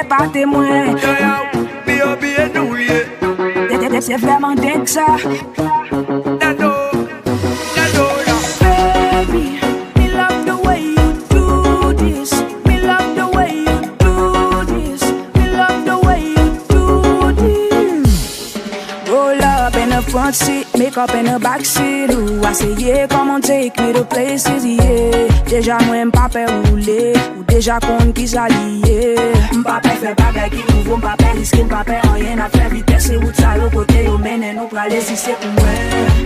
est pas témoin. Yo yo, B.O.B. nous lié. C'est vraiment dingue ça. Nano, yeah. Baby, me love the way you do this. Me love the way you do this. Me love the way you do this. Roll up in the front seat, make up in the back seat. Ooh, I say yeah, come on, take me to places, yeah. Déjà moi m'pas peur rouler, ou déjà compte qui s'allie. M'pas peur faire bagay qui nouveau, m'pas peur risquer, m'pas peur rien à faire vitesse et route ça l'autre côté yo mène nous praler si c'est pour moi.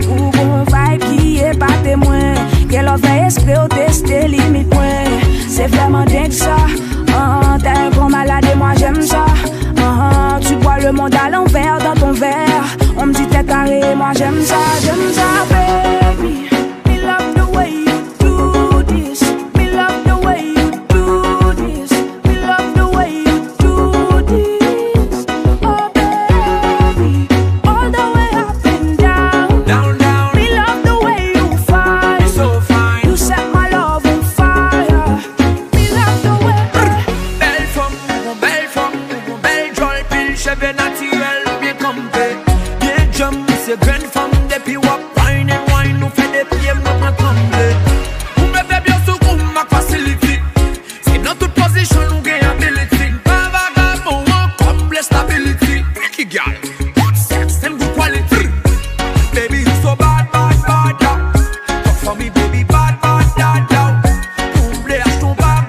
Ou bon vibe qui est pas témoin, qu'elle a fait esprit au tester limite point. C'est vraiment dingue ça. T'as un grand malade et moi j'aime ça. Tu bois le monde à l'envers dans ton verre. On me dit t'es carré, moi j'aime ça, baby. Me love the way you do this. Me love the way you do this. Me love the way you do this. Oh baby, all the way up and down. Down, down. Me love the way you fight. So fine. You set my love on fire. Me love the way. Belle femme, belle jolie pile, cheveux naturels, bien campé. Bien jump, c'est grande femme, depuis wap, wine and wine, nous fait des pieds, moi m'en tremble. Vous me faites bien sous coup, ma facilité. C'est dans toute position, nous gagne ability. Pas vagabond, comme les stability. Qui gagne, good sex, and good quality. Baby, you so bad, yeah. Talk for me, baby, bad, yeah. Comble, achetons, bad.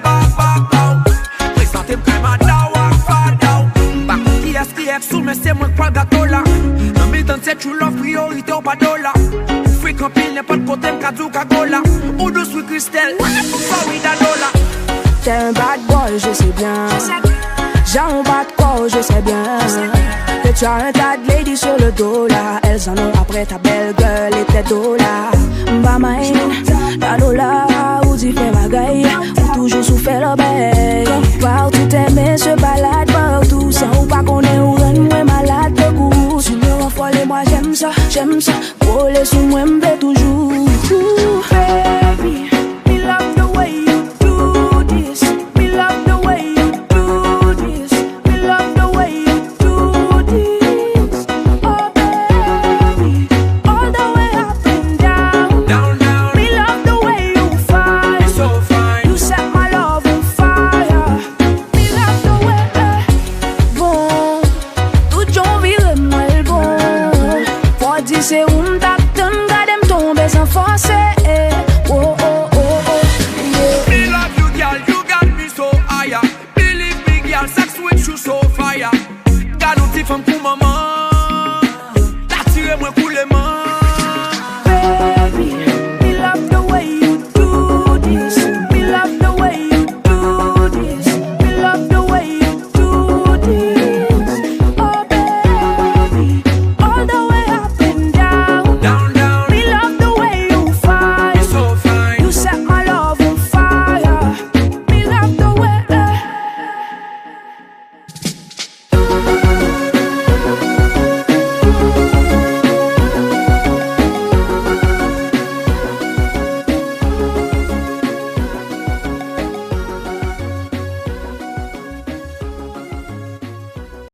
Présentez-moi comme un dawa, fada. Pas qui est sous, mais c'est moi qui prends le gâteau là. Dans mes temps, c'est tu l'offres, priorité au pas dollar. Free camping, n'est pas de côté, m'kadou, kagola. Ou de sweet Christelle, sorry, d'Adola. T'es un bad boy, je sais bien. J'ai un bad corps, je sais bien. Que tu as un tas de ladies sur le dos là. Elles en ont après ta belle gueule et tes dos là. Mba mine, la lola, ou t'y fais bagaille. Ou toujours souffert l'obéi. Partout t'aimer se balade partout. Sans ou pas qu'on est ou rend moi malade de goût. Tu me rends folle et moi j'aime ça. Coller sous moi m'plaît toujours. Ooh, baby, me love the way you do this. Me love the way you do this. Me love the way you do this. Oh baby, all the way up and down. Down, down. Me love the way you fight. So fine. You set my love on fire. Me love the way. Bon, tout j'en vire moi le bon. Pour dire c'est où m't'attends, garde m'tomber sans forcer. Oh oh oh oh. Yeah. Me love you, girl, you got me so higher. Believe me, girl, sex with you so fire. Got no tip from pour maman. T'as tiré moi coulement.